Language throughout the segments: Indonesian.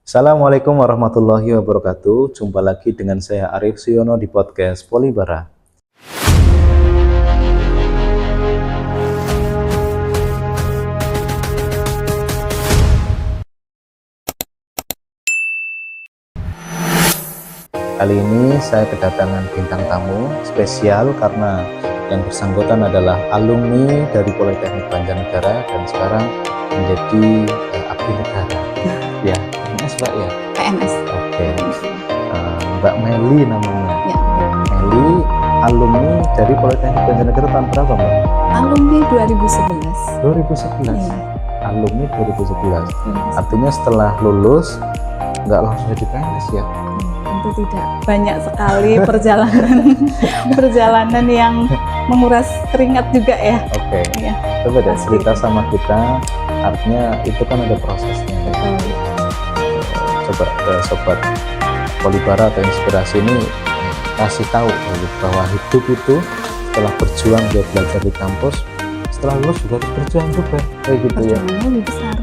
Assalamualaikum warahmatullahi wabarakatuh. Jumpa lagi dengan saya Arif Siono di podcast Polibara. Kali ini saya kedatangan bintang tamu spesial karena yang bersangkutan adalah alumni dari Politeknik Banjarnegara dan sekarang menjadi abdi negara. Ya, PNS Mbak ya? PNS. Oke. Mbak Meli namanya. Ya. Meli alumni dari Politeknik Banjarnegara tahun berapa Mbak? Alumni 2011. 2011. Iya. Alumni 2011. Artinya setelah lulus nggak langsung jadi PNS ya? Tentu tidak. Banyak sekali perjalanan yang menguras keringat juga ya. Oke. Iya. Coba deh Pasti. cerita sama kita. Artinya itu kan ada prosesnya. Betul. Coba sobat Polibara atau inspirasi ini kasih tahu bahwa hidup itu setelah berjuang dia belajar di kampus, setelah lulus juga harus berjuang juga kayak gitu ya. Perjuangannya lebih besar.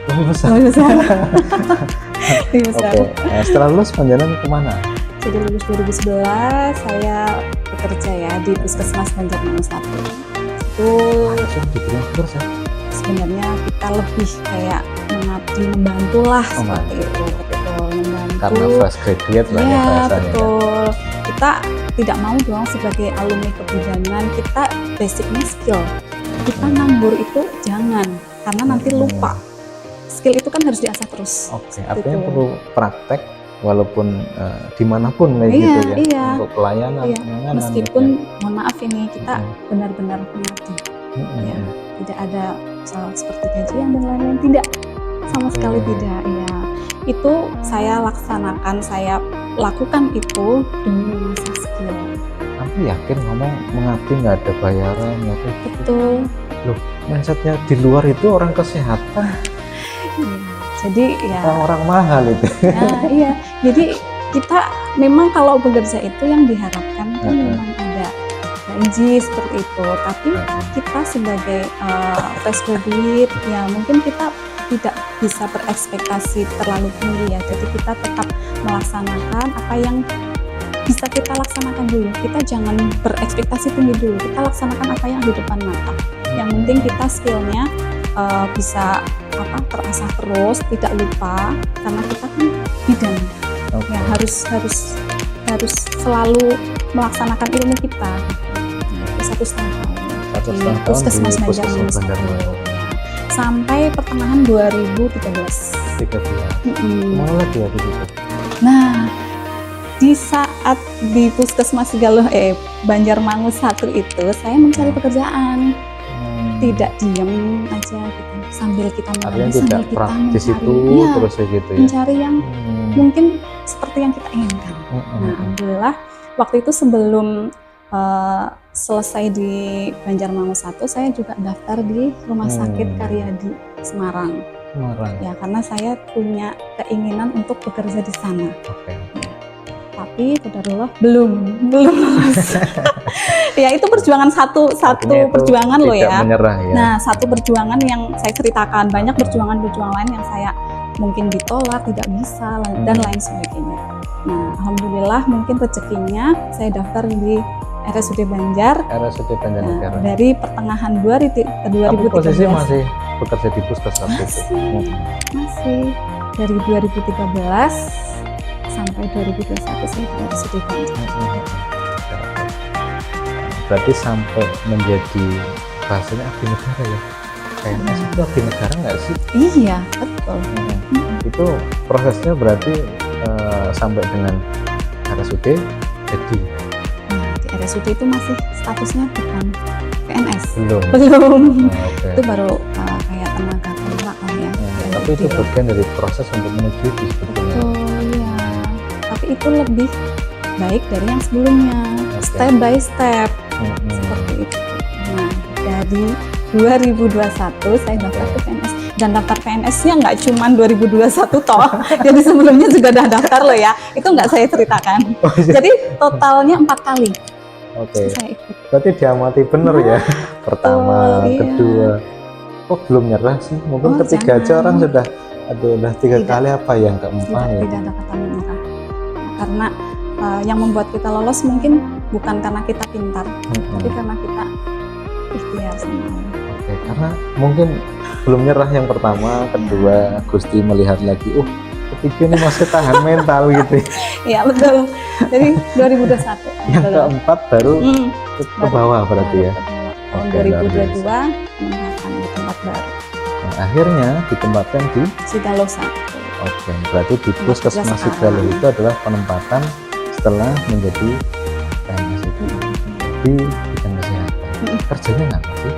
Lebih besar. Lebih besar. Lebih besar. Oke. Setelah lulus panjenengan kemana? Jadi lulus 2011 saya bekerja ya di Puskesmas Banjarmangu 1. Itu Langsung diberi kurs ya. sebenarnya kita lebih kayak mengabdi, membantu lah seperti itu. Betul, membantu. Karena fresh graduate lah ya Iya, bahasanya. betul. Kita tidak mau dong sebagai alumni kebidanan, kita basicnya skill. Kita nganggur itu jangan, karena nanti lupa. Skill itu kan harus diasah terus. Oke, artinya Gitu. perlu praktek walaupun dimanapun kayak Iya, gitu ya. iya. Untuk pelayanan, Iya, penanganan, meskipun gitu mohon maaf ini kita benar-benar mengabdi. ya. Ya, tidak ada misal seperti gajian dan lain-lain, tidak, sama sekali tidak. Ya, itu saya laksanakan, saya lakukan itu demi mengasah skill. Aku yakin ngomong mengabdi nggak ada bayaran, nggak ada gitu. Betul. Loh, mindsetnya di luar itu orang kesehatan, Iya. Jadi ya, orang mahal itu. iya. Jadi kita memang kalau bekerja itu yang diharapkan kan memang ada gaji seperti itu. Tapi kita sebagai fresh graduate ya mungkin kita tidak bisa berekspektasi terlalu tinggi ya. Jadi kita tetap melaksanakan apa yang bisa kita laksanakan dulu. Kita jangan berekspektasi tinggi dulu. Kita laksanakan apa yang di depan mata. Yang penting kita skillnya bisa terasah terus, tidak lupa karena kita kan bidan. Ya harus selalu melaksanakan ilmu kita. Itu 1,5 tahun. 1,5 tahun Puskesmas di Banjarmangu Puskesmas Banjarmangu. sampai pertengahan 2013. 3 bulan. Mau lagi ya begitu. Nah, di saat di Puskesmas Banjarmangu 1 itu saya mencari pekerjaan. Tidak diem aja gitu, sambil kita Artinya mencari, tidak sambil kita praktis mencari, itu ya, terus ya gitu ya. mencari yang mungkin seperti yang kita inginkan. Nah, alhamdulillah waktu itu sebelum selesai di Banjarmangu 1, saya juga daftar di Rumah Sakit Karyadi Semarang. Ya, karena saya punya keinginan untuk bekerja di sana. Oke. Tapi qadarullah belum lulus. Ya itu perjuangan satu perjuangan loh ya. Menyerah ya. Nah, satu perjuangan yang saya ceritakan, banyak perjuangan lain yang saya mungkin ditolak, tidak bisa dan lain sebagainya. Nah, alhamdulillah mungkin rezekinya saya daftar di RSUD Banjar. RSUD Banjarnegara. Nah, dari pertengahan 2013. Tapi posisi masih bekerja di puskesmas itu. Masih dari 2013 sampai 2021 saya di RSUD Banjar. Berarti sampai menjadi bahasanya abdi negara ya. PNS itu abdi negara nggak sih? Iya, betul. Itu prosesnya berarti sampai dengan RSUD jadi. Nah, di RSUD itu masih statusnya bukan PNS. Belum. Okay. Itu baru kayak tenaga kontrak lah ya. Tapi itu bagian dari proses untuk menuju di sebetulnya. Betul, ya. Tapi itu lebih baik dari yang sebelumnya. Step by step. Seperti itu. Nah, dari 2021 saya daftar ke PNS dan daftar PNS-nya nggak cuma 2021 toh. Jadi sebelumnya juga udah daftar loh ya. Itu nggak saya ceritakan. Jadi totalnya 4 kali. Oke. Saya ikut. Berarti diamati bener ya. Pertama, kedua. Kok belum nyerah sih? Mungkin ketiga aja orang sudah Aduh, udah 3 Tidak. kali apa yang keempat ya? Tidak ada kata menyerah. Karena yang membuat kita lolos mungkin bukan karena kita pintar, tapi karena kita ikhtiar sama Allah. Oke, karena mungkin belum nyerah yang pertama, kedua Gusti melihat lagi, ketiga ini masih tahan mental gitu. Iya betul. Jadi 2021. Yang keempat baru ke bawah berarti ya. Tahun Oke, 2022 menempatkan di tempat baru. Nah, akhirnya ditempatkan di Sidalosa. Oke, berarti di Puskesmas Sidalo itu adalah penempatan setelah menjadi PNS itu di bidang kesehatan. Kerjanya nggak sih?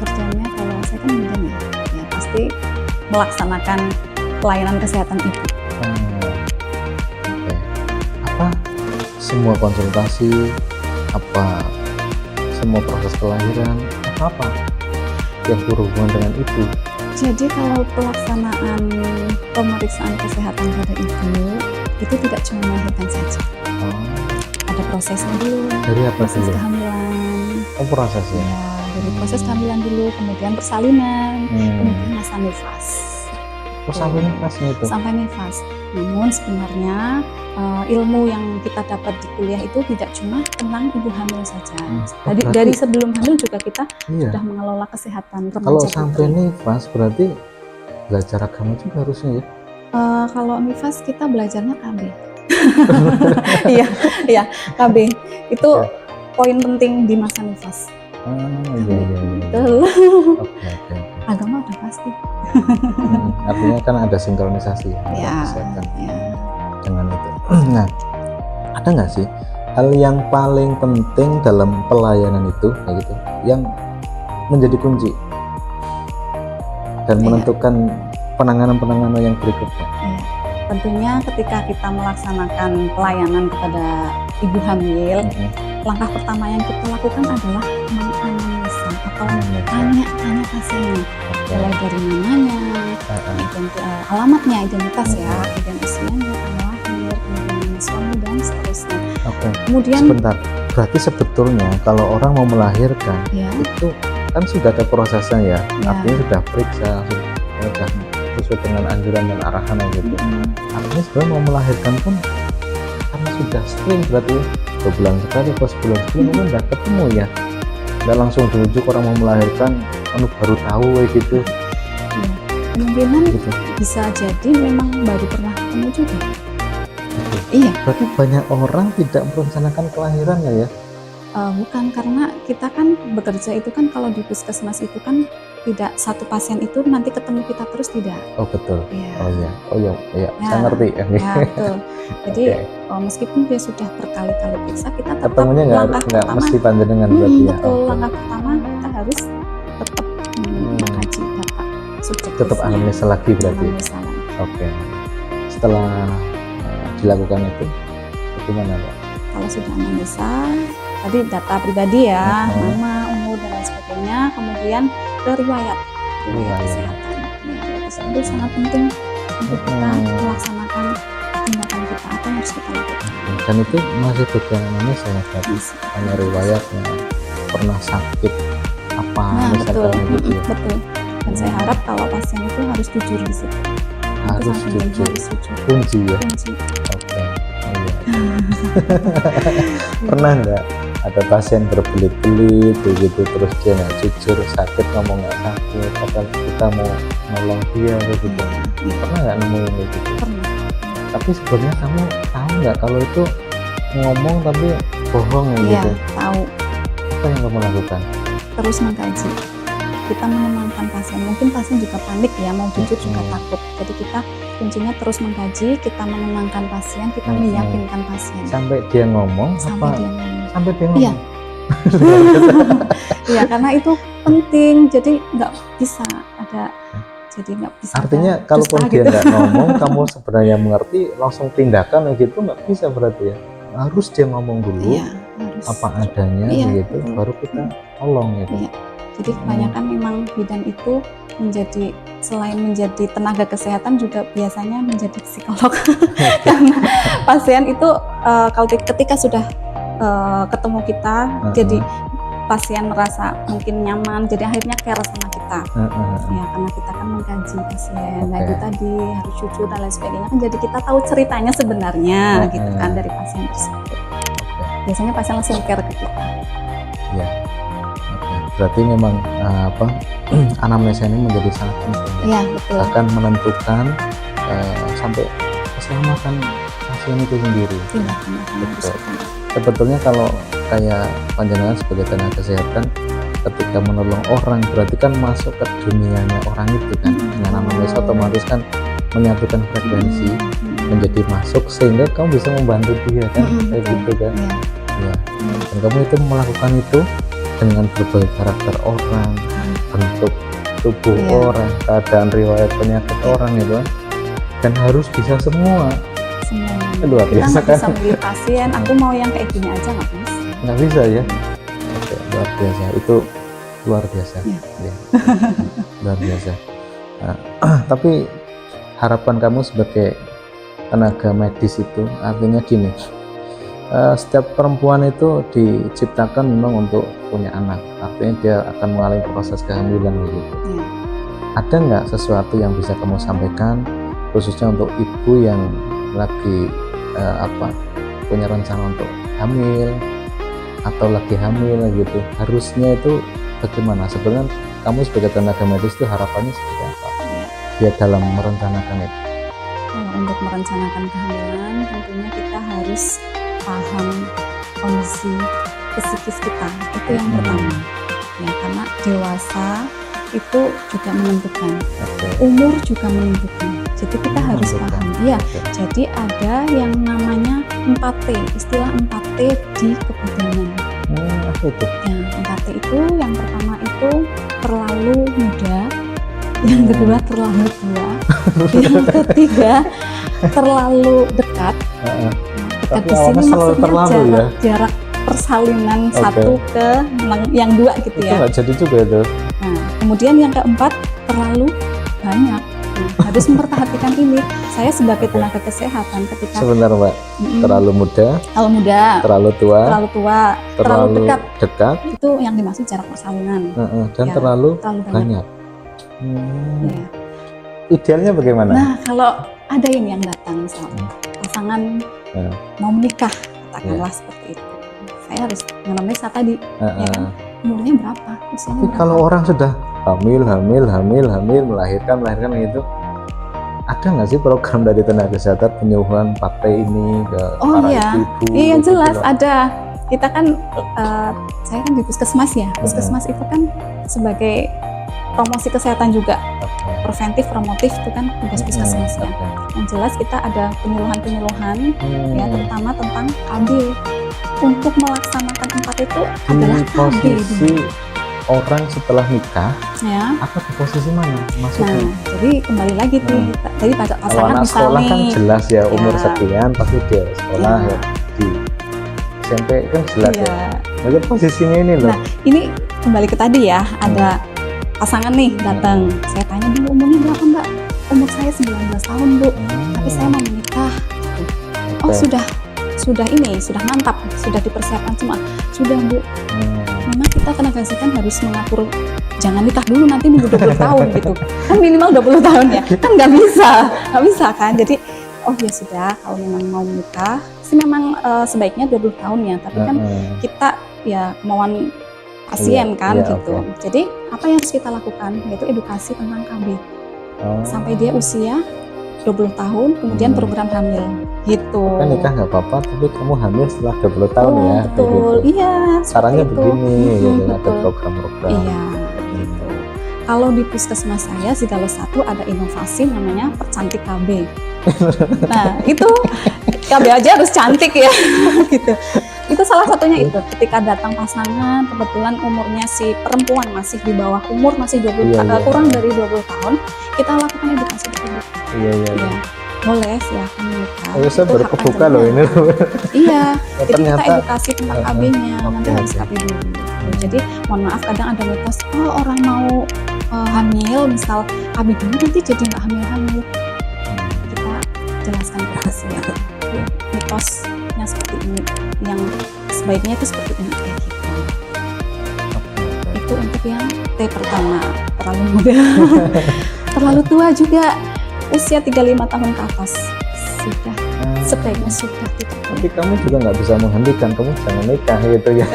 Kerjanya kalau saya kan bidan ya pasti melaksanakan pelayanan kesehatan ibu. Oke. Apa semua konsultasi, apa semua proses kelahiran, apa yang berhubungan dengan ibu? Jadi kalau pelaksanaan pemeriksaan kesehatan pada ibu itu tidak cuma melahirkan saja. Ada prosesnya dulu. Dari apa proses dulu? kehamilan. Prosesnya. Ya, dari proses kehamilan dulu, kemudian persalinan, kemudian masa nifas. Sampai nifasnya itu. Sampai nifas. Namun sebenarnya ilmu yang kita dapat di kuliah itu tidak cuma tentang ibu hamil saja. Dari sebelum hamil juga kita sudah mengelola kesehatan remaja. Kalau sampai nifas berarti belajar agama juga harusnya ya? Kalau nifas kita belajarnya KB. Iya, KB. Itu poin penting di masa nifas. Iya. Betul. Oke. Agama udah pasti. Artinya kan ada sinkronisasi ya, dengan itu. Nah, ada nggak sih hal yang paling penting dalam pelayanan itu, kayak gitu, yang menjadi kunci dan menentukan penanganan yang berikutnya? Tentunya ketika kita melaksanakan pelayanan kepada ibu hamil, langkah pertama yang kita lakukan adalah menganalisa atau tanya pasiennya, mulai dari namanya, alamatnya, identitas ya, kemudian usianya, tanggal lahir, kemudian suami dan seterusnya. Kemudian sebentar, berarti sebetulnya kalau orang mau melahirkan itu kan sudah ada prosesnya ya, artinya sudah periksa, sudah sesuai dengan anjuran dan arahan gitu. Artinya sebenarnya mau melahirkan pun karena sudah screen berarti 2 bulan sekali atau sebulan sekali mungkin udah ketemu ya, nggak langsung diujuk orang mau melahirkan baru tahu gitu. Kemungkinan bisa jadi memang baru pernah ketemu juga. Iya. Berarti banyak orang tidak merencanakan kelahirannya ya? Bukan, karena kita kan bekerja itu kan kalau di puskesmas itu kan tidak satu pasien itu nanti ketemu kita terus, tidak. Oh betul. Ya. Oh iya. Saya ngerti. Ya betul. Jadi meskipun dia sudah berkali-kali periksa, kita tetap ketemunya nggak mesti panjenengan berarti ya. Betul. Langkah pertama kita harus tetap mengkaji data subjektifnya. Tetap anamnesa lagi berarti. Oke. Setelah dilakukan itu bagaimana Pak? Kalau sudah anamnesa, tadi data pribadi ya, nama, umur dan lain sebagainya, kemudian ke riwayat kesehatan. Itu sangat penting untuk kita melaksanakan tindakan kita, apa yang harus kita lakukan. Dan itu masih bagian anamnesa ya, hanya riwayatnya, pernah sakit apa misalkan gitu ya. Betul. Dan saya harap kalau pasien itu harus jujur di situ. Harus jujur. Kunci ya. Oke. Pernah nggak ada pasien berbelit-belit begitu terus dia nggak jujur, sakit ngomong nggak sakit, padahal kita mau nolong dia begitu? Pernah nggak nemuin gitu? Pernah. Tapi sebenarnya kamu tahu nggak kalau itu ngomong tapi bohong ya gitu? Iya, tahu. Apa yang kamu lakukan? Terus mengkaji. Kita menenangkan pasien. Mungkin pasien juga panik ya, mau jujur juga takut. Jadi kita kuncinya terus mengkaji, kita menenangkan pasien, kita meyakinkan pasien. Sampai dia ngomong? Sampai dia ngomong? Iya. Iya, karena itu penting. Jadi nggak bisa ada. Jadi nggak bisa. Artinya kalaupun dia nggak ngomong, kamu sebenarnya mengerti, langsung tindakan gitu nggak bisa berarti ya? Harus dia ngomong dulu, apa adanya gitu, baru kita tolong gitu. Iya. Jadi kebanyakan memang bidan itu menjadi, selain menjadi tenaga kesehatan juga biasanya menjadi psikolog. Karena pasien itu ketika sudah ketemu kita, jadi pasien merasa mungkin nyaman, jadi akhirnya care sama kita. Ya, karena kita kan mengkaji pasien. Nah, itu tadi harus jujur dan lain sebagainya kan, jadi kita tahu ceritanya sebenarnya gitu kan dari pasien tersebut. Biasanya pasien langsung care ke kita. Ya. Berarti memang anamnesa ini menjadi sangat penting. Iya, betul. Akan menentukan sampai keselamatan pasien itu sendiri. Iya, betul. Sebetulnya kalau kayak panjenengan sebagai tenaga kesehatan ketika menolong orang berarti kan masuk ke dunianya orang itu kan, dengan anamnesa otomatis kan menyatukan frekuensi menjadi masuk sehingga kamu bisa membantu dia kan, kayak gitu kan. Ya. Dan kamu itu melakukan itu dengan berbagai karakter orang, bentuk tubuh orang, keadaan riwayat penyakit orang itu kan, dan harus bisa semua. Luar biasa kan? Kita bisa milih pasien, aku mau yang kayak gini aja nggak bisa ya. Oke, luar biasa, itu luar biasa. Ya. Luar biasa. Nah, tapi harapan kamu sebagai tenaga medis itu artinya gini, setiap perempuan itu diciptakan memang untuk punya anak, artinya dia akan mengalami proses kehamilan gitu. Ada nggak sesuatu yang bisa kamu sampaikan khususnya untuk ibu yang lagi punya rencana untuk hamil atau lagi hamil gitu, harusnya itu bagaimana? Sebenarnya kamu sebagai tenaga medis itu harapannya seperti apa dia dalam merencanakan itu? Untuk merencanakan kehamilan tentunya kita harus paham kondisi psikis kita, itu yang pertama ya, karena dewasa itu juga menentukan, umur juga menentukan, jadi kita harus paham ya. Jadi ada yang namanya 4T, istilah 4T di kebidanan. Apa itu? Ya, 4T itu yang pertama itu terlalu muda, yang kedua terlalu tua, yang ketiga terlalu dekat. Dekat di sini maksudnya jarak persalinan satu ke yang dua gitu ya. Itu nggak jadi juga itu. Nah, kemudian yang keempat terlalu banyak. Nah, harus memperhatikan ini. Saya sebagai tenaga kesehatan ketika sebentar Mbak, terlalu muda, terlalu tua, terlalu dekat, itu yang dimaksud jarak persalinan. Dan ya, terlalu banyak. Ya. Idealnya bagaimana? Nah, kalau ada ini yang datang misalnya pasangan mau menikah, katakanlah seperti itu, saya harus mengenai tadi, ya kan, umurnya berapa, usianya berapa. Kalau orang sudah hamil, melahirkan itu, ada nggak sih program dari tenaga kesehatan penyuluhan 4T ini ke para ibu? Iya jelas gitu ada. Kita kan, saya kan di puskesmas ya, puskesmas itu kan sebagai promosi kesehatan juga, preventif, promotif itu kan tugas puskesmas ya. Yang jelas kita ada penyuluhan ya, terutama tentang KB. Untuk melaksanakan 4 itu adalah KB. Orang setelah nikah, ya. Apa di posisi mana maksudnya? Nah, jadi kembali lagi tadi pada pasangan misalnya sekolah kan jelas ya, umur sekian pasti dia sekolah ya. Di SMP kan jelas ya. Bagaimana posisinya ini loh? Nah, ini kembali ke tadi ya, ada pasangan nih datang, saya tanya dulu umurnya berapa Mbak? Umur saya 19 tahun Bu, tapi saya mau menikah. Oh sudah mantap, sudah dipersiapkan semua, sudah Bu. Memang kita tenaga kesehatan harus mengatur, jangan nikah dulu nanti nunggu 20 tahun gitu, kan minimal 20 tahun ya, kan nggak bisa kan. Jadi oh ya sudah, kalau memang mau menikah sih memang sebaiknya 20 tahun ya, tapi kan kita ya kemauan pasien gitu. Jadi apa yang harus kita lakukan, yaitu edukasi tentang KB sampai dia usia 20 tahun, kemudian program hamil gitu. Kan nikah nggak apa-apa, tapi kamu hamil setelah 20 tahun ya. Betul, gitu. Iya. Caranya begini, gitu, ada program-program. Iya, gitu. Kalau di puskesmas saya Sigalo 1 ada inovasi namanya percantik KB. Nah itu KB aja harus cantik ya, gitu. Itu salah satunya itu, ketika datang pasangan, kebetulan umurnya si perempuan masih di bawah umur, masih 20 kurang dari 20 tahun, kita lakukan edukasi tersebut. Iya. Boleh, silahkan menikah. Saya baru kebuka loh ini. Iya, jadi kita edukasi tentang KB-nya, nanti harus KB dulu. Jadi mohon maaf kadang ada mitos, orang mau hamil, misal KB dulu nanti jadi nggak hamil-hamil. Kita jelaskan ke pasien, mitosnya seperti ini, yang sebaiknya itu seperti ini kayak gitu. itu untuk yang T pertama, terlalu muda. Terlalu tua juga, usia 35 tahun ke atas sudah sebaiknya sudah tidak boleh. Tapi kamu juga nggak bisa menghentikan, kamu jangan nikah gitu ya.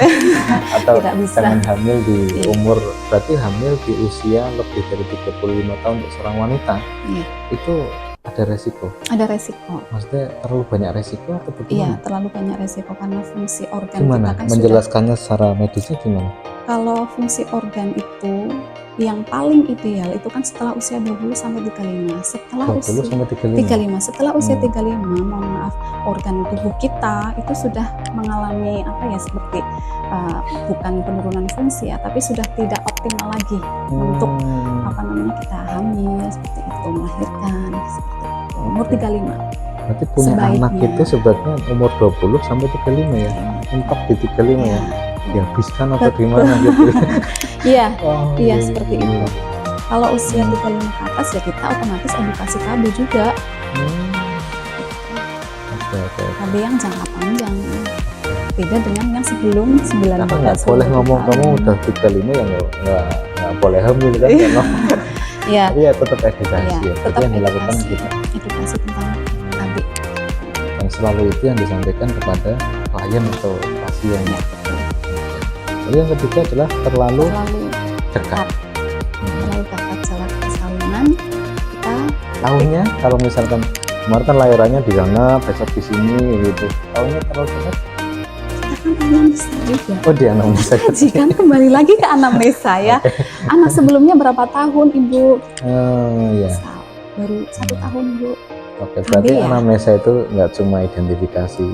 Atau Tidak bisa. jangan hamil di Iya. umur, berarti hamil di usia lebih dari 35 tahun untuk seorang wanita. Iya. Itu ada resiko. Ada resiko. Maksudnya terlalu banyak resiko atau Iya, bagaimana? terlalu banyak resiko karena fungsi organ Gimana? kita kan Menjelaskannya secara medisnya gimana? kalau fungsi organ itu yang paling ideal itu kan setelah usia 20 sampai 35. Setelah 20 usia sampai 35, setelah usia 35, 35. mohon maaf, organ tubuh kita itu sudah mengalami apa ya, seperti bukan penurunan fungsi ya, tapi sudah tidak optimal lagi untuk apa namanya, kita hamil seperti itu, melahirkan seperti itu. Umur 35. Berarti punya Sebaiknya. anak itu sebaiknya umur 20 sampai 35 ya. Mentok di 35 ya. Dihabiskan atau Betul. gimana gitu. Iya, Oh, iya seperti iya. itu. Kalau usia 35 ke atas ya kita otomatis edukasi KB juga. Oke. KB yang jangka panjang. Beda dengan yang sebelum 19 Kakak nggak boleh ngomong tahun. kamu udah 35 ya nggak boleh hamil kan karena Iya, tapi ya tetap edukasi iya, ya. Jadi tetap yang dilakukan edukasi. kita Edukasi tentang KB. yang selalu itu yang disampaikan kepada klien atau pasien. Ya, betul. Jadi yang ketiga adalah terlalu Terlalu dekat. terlalu dekat jarak persalinan kita Tahunnya kalau misalkan kemarin kan lahirannya di sana, besok di sini gitu. Tahunnya terlalu dekat. kan anamnesa juga. Oh di anamnesa. Kaji kan kembali lagi ke anamnesa ya. Anak sebelumnya berapa tahun Ibu? Oh ya. Baru 1 tahun Bu. Oke, berarti ya? anamnesa itu nggak cuma identifikasi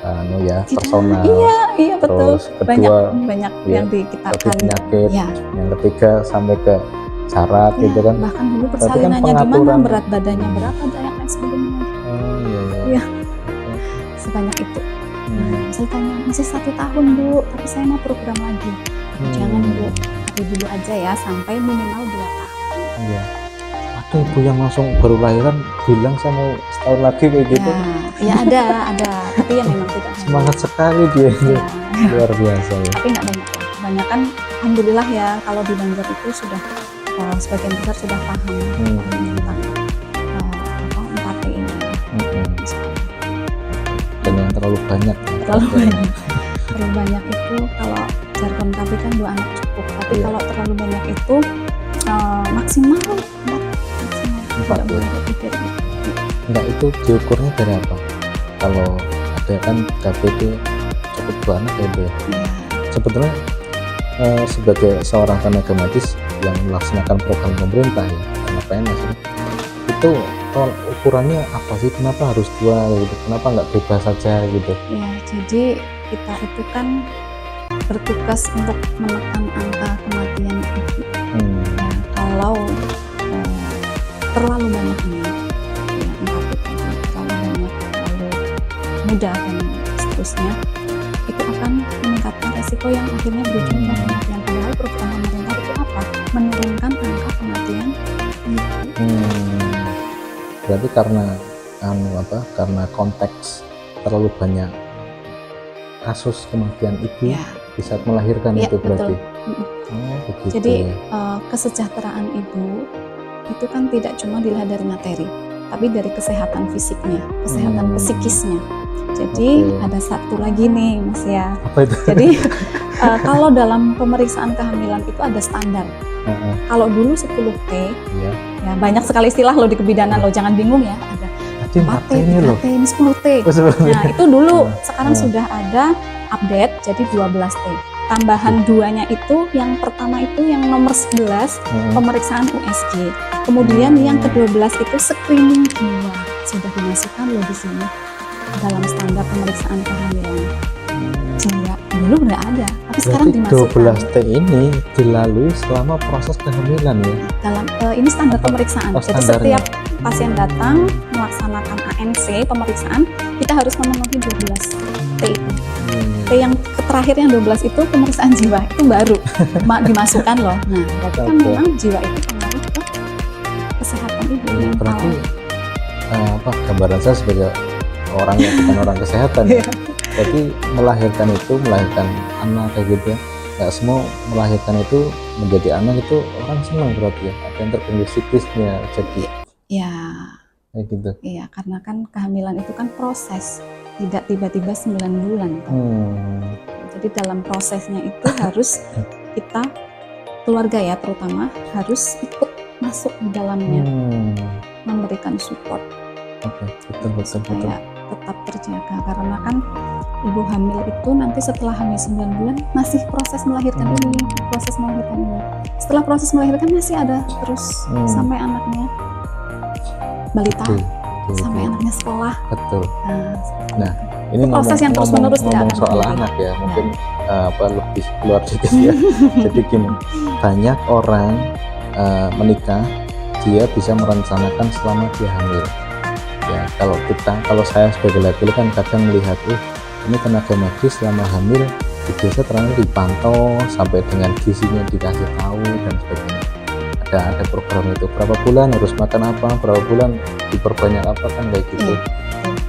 Tidak, personal. Iya betul. Terus kedua banyak ya, yang kita satu penyakit, Ya. yang ketiga sampai ke syarat Ya, gitu kan. bahkan dulu Berarti kan persalinannya gimana, pengaturan. berat badannya berapa, dan yang lain sebagainya. Oh iya. Iya. Sebanyak itu. Saya tanya, masih 1 tahun Bu, tapi saya mau program lagi. Jangan Bu, tapi dulu aja ya, sampai minimal 2 tahun. Iya. Ada ibu yang langsung baru lahiran bilang saya mau setahun lagi kayak gitu. Ya ada, tapi ya memang tidak banyak. Semangat sekali dia itu. Ya, Luar biasa ya. tapi nggak banyak lah. Kebanyakan, alhamdulillah ya, kalau di Banjar itu sudah sebagian besar sudah paham tentang 4T ini. Dan yang terlalu banyak. Terlalu banyak itu kalau jargon KB kan 2 anak cukup, tapi Iya. kalau terlalu banyak itu maksimal 4. Empat, Tidak ya. boleh lebih dari itu. Enggak, itu diukurnya dari apa? Kalau ada kan KB itu cukup 2 anak ya Bu ya. Ya. Sebetulnya sebagai seorang tenaga medis yang melaksanakan program pemerintah ya, karena PNS itu ukurannya apa sih? Kenapa harus 2 gitu? Kenapa nggak bebas saja gitu? Ya, jadi kita itu kan bertugas untuk menekan angka kematian ibu. Ya, kalau terlalu banyak ini, ya, angka itu terlalu banyak, terlalu muda dan seterusnya, itu akan meningkatkan resiko yang akhirnya berujung pada kematian. Padahal program pemerintah itu apa? Menurunkan angka kematian ibu. Berarti karena konteks terlalu banyak kasus kematian ibu Ya. di saat melahirkan Ya, itu berarti. betul. Oh begitu. Jadi ya. kesejahteraan ibu itu kan tidak cuma dilihat dari materi, tapi dari kesehatan fisiknya, kesehatan psikisnya. Jadi ada satu lagi nih Mas ya. Apa itu? Jadi kalau dalam pemeriksaan kehamilan itu ada standar. Kalau dulu 10T, Iya. ya banyak sekali istilah loh di kebidanan loh, jangan bingung ya. Ada Tadi 4T, ini loh. 3T, ini 10T. Oh, sebenarnya. Nah itu dulu, sekarang sudah ada update jadi 12T. Tambahan 2-nya itu, yang pertama itu yang nomor 11 pemeriksaan USG. Kemudian yang ke-12 itu screening jiwa. Sudah dimasukkan loh di sini dalam standar pemeriksaan kehamilan. Jiwa dulu nggak ada, tapi sekarang Berarti dimasukkan. 12T ini dilalui selama proses kehamilan ya. Dalam ini standar pemeriksaan. Oh, Jadi standarnya. setiap pasien datang melaksanakan ANC pemeriksaan, kita harus memenuhi 12T itu. T yang terakhir yang 12 itu pemeriksaan jiwa, itu baru dimasukkan loh. Nah, berarti kan Oke. memang jiwa itu pengaruh ke kesehatan ibu. Berarti gambaran saya sebagai orang yang bukan orang kesehatan ya. Jadi melahirkan anak kayak gitu ya, nggak semua melahirkan itu menjadi anak itu orang senang berarti ya, ada yang terganggu psikisnya jadi Ya, kayak gitu. iya, karena kan kehamilan itu kan proses, tidak tiba-tiba 9 bulan toh. Jadi dalam prosesnya itu harus kita, keluarga ya terutama, harus ikut masuk di dalamnya, memberikan support Oke, betul. supaya tetap terjaga, karena kan ibu hamil itu nanti setelah hamil 9 bulan masih proses melahirkan ini, setelah proses melahirkan masih ada terus sampai anaknya balita, sampai anaknya sekolah. Betul. Nah, ini proses yang terus-menerus ngomong soal anak ya, mungkin lebih keluar dikit ya. Jadi gini, banyak orang menikah dia bisa merencanakan selama dia hamil. Ya, kalau saya sebagai laki-laki kan kadang melihat, ini tenaga medis selama hamil biasa terlalu dipantau sampai dengan gizinya dikasih tahu dan sebagainya. Ada program itu, berapa bulan harus makan apa, berapa bulan diperbanyak apa, kan kayak gitu.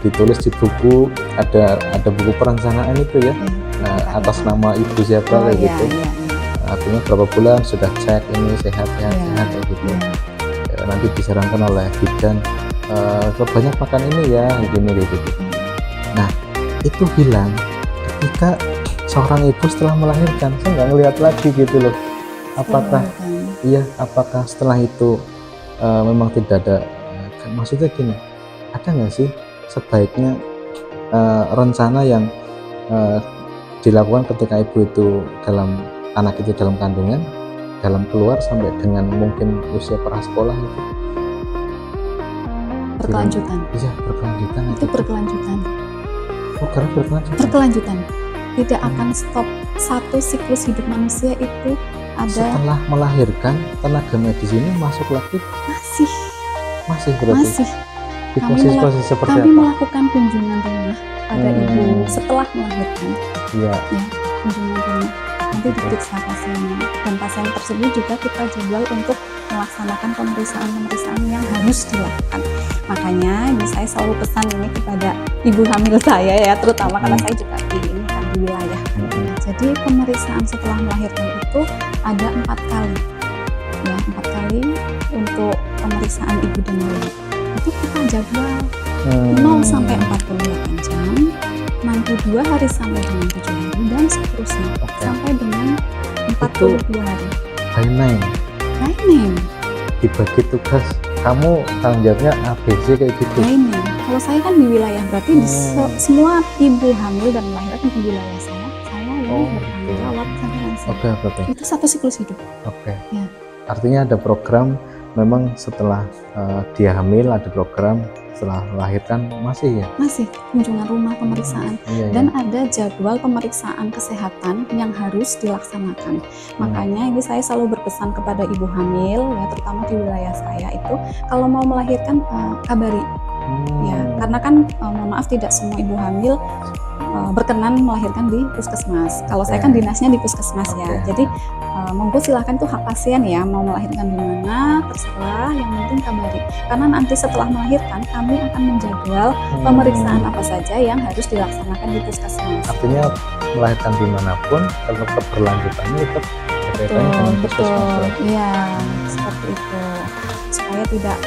Ditulis di buku, ada buku perencanaan itu ya, atas nama ibu siapa kayak gitu. Artinya berapa bulan sudah cek ini sehat kayak gitu. Nanti disarankan oleh bidan banyak makan ini ya, gini gitu. Nah, itu hilang ketika seorang ibu setelah melahirkan. Saya nggak ngelihat lagi gitu loh, apakah setelah itu memang tidak ada, maksudnya gini, ada nggak sih sebaiknya rencana yang dilakukan ketika ibu itu anak itu dalam kandungan, dalam keluar sampai dengan mungkin usia prasekolah itu berkelanjutan. Iya, berkelanjutan. Itu berkelanjutan. Karena berkelanjutan. Tidak akan stop. Satu siklus hidup manusia itu ada. Setelah melahirkan, tenaga medis ini masuk lagi? Masih berarti? Masih. Di posisi seperti apa? Kami melakukan kunjungan rumah pada ibu setelah melahirkan. Iya. Ya, kunjungan rumah. Nanti diperiksa pasiennya. Dan pasien tersebut juga kita jadwal untuk melaksanakan pemeriksaan yang harus dilakukan. Makanya ini saya selalu pesan ini kepada ibu hamil saya ya, terutama karena saya juga di wilayah. Jadi pemeriksaan setelah melahirkan itu ada 4 kali. Ya, 4 kali untuk pemeriksaan ibu dan bayi. Itu kita jadwal 0 sampai 48 jam, 62 hari sampai dengan 7 hari, dan seterusnya sampai dengan 42 hari. By name. Dibagi tugas, kamu tanggung jawabnya ABC kayak gitu. By name. Kalau saya kan di wilayah, berarti di semua ibu hamil dan melahirkan di wilayah saya yang bertanggung jawab sampai langsung. Itu satu siklus hidup. Ya. Artinya ada program, memang setelah dia hamil ada program, setelah melahirkan masih ya? Masih, kunjungan rumah, pemeriksaan. Dan ada jadwal pemeriksaan kesehatan yang harus dilaksanakan. Makanya ini saya selalu berpesan kepada ibu hamil, ya terutama di wilayah saya itu, kalau mau melahirkan kabari. Ya, karena kan mohon maaf tidak semua ibu hamil berkenan melahirkan di puskesmas. Kalau saya kan dinasnya di puskesmas ya. Jadi monggo silahkan, itu hak pasien ya, mau melahirkan di mana terserah, yang penting kabari. Karena nanti setelah melahirkan kami akan menjadwal pemeriksaan apa saja yang harus dilaksanakan di puskesmas. Artinya melahirkan dimanapun, kalau keberlanjutannya tetap berkaitan dengan puskesmas. Iya, seperti itu. Supaya tidak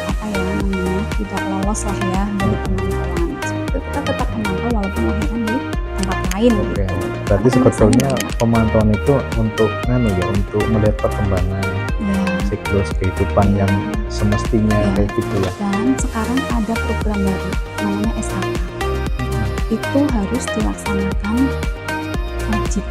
tidak lolos lah ya dari pemantauan. Kita tetap memantau walaupun melahirkan di tempat lain. Berarti sebetulnya pemantauan itu untuk untuk melihat perkembangan siklus kehidupan yang semestinya kayak gitu ya. Dan sekarang ada program baru namanya SHK. Itu harus dilaksanakan wajib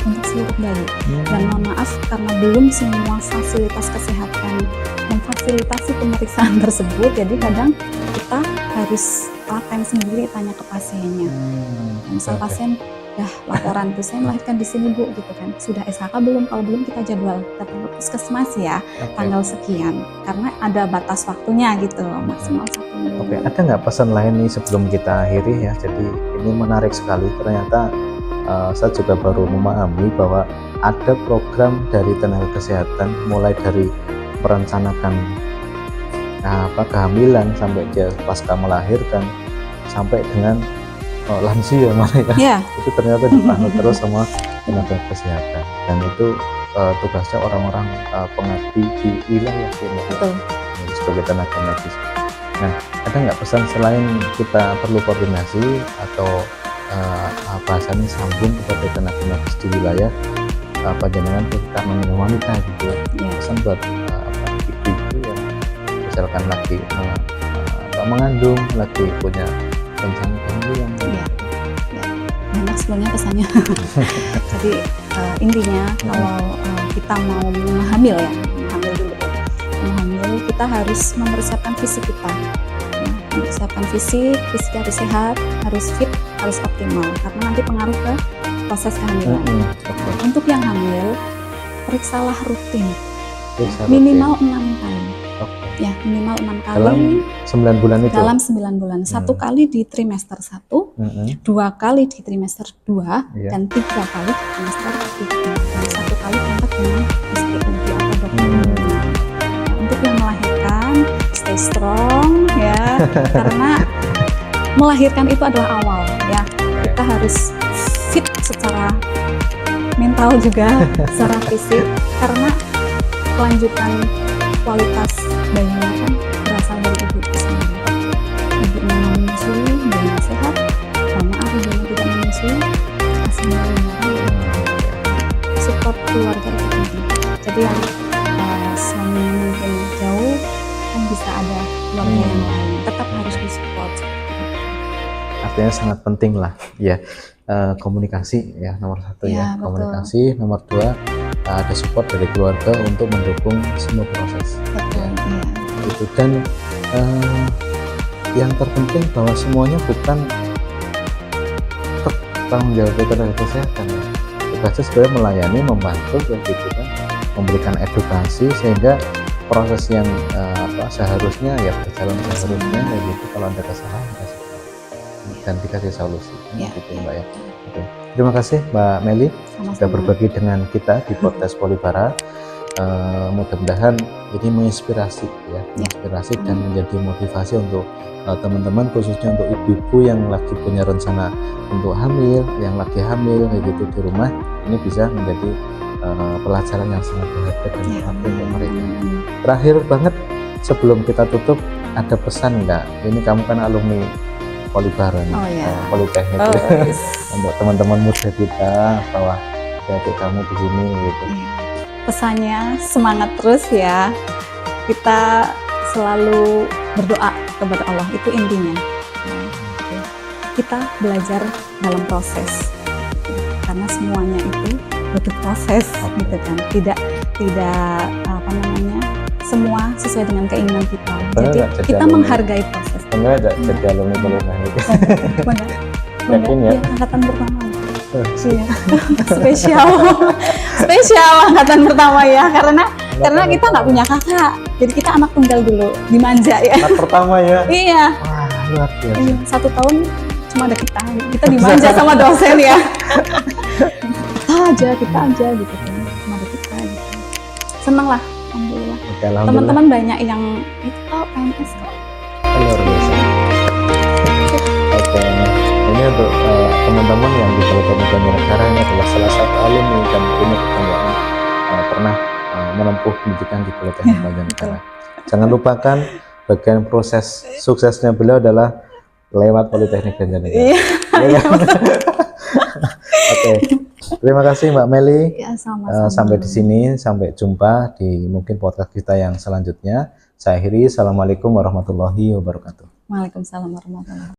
untuk seluruh bayi. Dan mohon maaf karena belum semua fasilitas kesehatan memfasilitasi pemeriksaan tersebut, jadi kadang kita harus laten sendiri tanya ke pasiennya. Misal pasien laporan tuh, saya melahirkan di sini Bu, gitu kan, sudah SHK belum? Kalau belum kita jadwal datang ke puskesmas ya, tanggal sekian, karena ada batas waktunya gitu, maksimal 1 minggu. Ada nggak pesan lain nih sebelum kita akhiri ya? Jadi ini menarik sekali, ternyata saya juga baru memahami bahwa ada program dari tenaga kesehatan, mulai dari merencanakan kehamilan sampai dia pasca melahirkan sampai dengan lansia itu ternyata dipanut terus sama tenaga kesehatan, dan itu tugasnya orang-orang pengabdi di wilayah ya, Mbak, Betul. sebagai tenaga medis. Nah, ada nggak pesan selain kita perlu koordinasi atau bahasanya sambung kepada tenaga medis di wilayah panjenengan terutama wanita gitu ya, Ya. pesan buat ibu-ibu yang misalkan lagi mengandung, lagi punya rencana kehamilan. Iya, ya. Banyak sebenarnya pesannya. Jadi intinya kalau kita mau hamil ya, hamil dulu ya. Hamil kita harus mempersiapkan fisik kita. Ya, mempersiapkan fisik harus sehat, harus fit, harus optimal karena nanti pengaruh ke proses kehamilan. Untuk yang hamil, periksalah rutin. Minimal 6 kali. Ya, minimal 6 kali. Dalam 9 bulan itu? Dalam 9 bulan. 1 kali di trimester 1, 2 kali di trimester 2, dan 3 kali di trimester 3. Dan 1 kali kontak dengan SPOD atau dokter. Untuk yang melahirkan, stay strong ya, karena melahirkan itu adalah awal ya. Kita harus fit secara mental juga, secara fisik, karena kelanjutan kualitas bayinya kan berasal dari ibu itu sendiri. Ibunya menyusui, bayinya sehat. Maaf, ibunya tidak menyusui, hasilnya support keluarga itu penting. Jadi yang suami mungkin jauh kan bisa ada keluarga yang lain, tetap harus disupport. Artinya sangat penting lah ya, komunikasi ya nomor 1 ya, komunikasi. Nomor 2 ada support dari keluarga untuk mendukung semua proses. Betul, ya. Itu. Dan yang terpenting bahwa semuanya bukan tanggung jawab tenaga kesehatan ya. Tugasnya sebenarnya melayani, membantu gitu kan, memberikan edukasi sehingga proses yang seharusnya ya berjalan seharusnya ya gitu. Kalau ada kesalahan dan dikasih solusi ya, gitu Mbak ya. Oke. Terima kasih Mbak Meli sudah berbagi dengan kita di podcast Polibara. Mudah-mudahan ini menginspirasi ya, menginspirasi dan menjadi motivasi untuk teman-teman, khususnya untuk ibu-ibu yang lagi punya rencana untuk hamil, yang lagi hamil kayak gitu di rumah. Ini bisa menjadi pelajaran yang sangat berharga dan berarti untuk mereka. Terakhir banget sebelum kita tutup, ada pesan nggak? Ini kamu kan alumni Polibara nih, Politeknik untuk teman-teman muda kita, bahwa adik kamu di sini gitu. Pesannya semangat terus ya, kita selalu berdoa kepada Allah, itu intinya. Kita belajar dalam proses, karena semuanya itu butuh proses gitu kan, tidak semua sesuai dengan keinginan kita. Jadi kita menghargai proses. Enggak ada jadi alumni Politeknik. Yakin ya? Angkatan pertama. Iya. spesial angkatan pertama ya, karena kita nggak punya kakak, jadi kita anak tunggal dulu, dimanja ya. Anak pertama ya? Iya. Wah, luar biasa. Iya, 1 tahun cuma ada kita dimanja sama dosen ya. kita aja gitu kan, cuma ada kita gitu. Seneng lah, alhamdulillah. Teman-teman banyak yang itu PNS kok. Luar biasa. Oke, ini untuk teman-teman yang di Politeknik Banjarnegara, ini adalah salah satu alumni dan punya kebanggaan pernah menempuh pendidikan di Politeknik Banjarnegara. Jangan lupakan bagian proses suksesnya beliau adalah lewat Politeknik Banjarnegara. Oke, terima kasih Mbak Meli. Ya, sama-sama. Sampai di sini, sampai jumpa di mungkin podcast kita yang selanjutnya. Saya akhiri, assalamualaikum warahmatullahi wabarakatuh. Waalaikumsalam warahmatullahi wabarakatuh.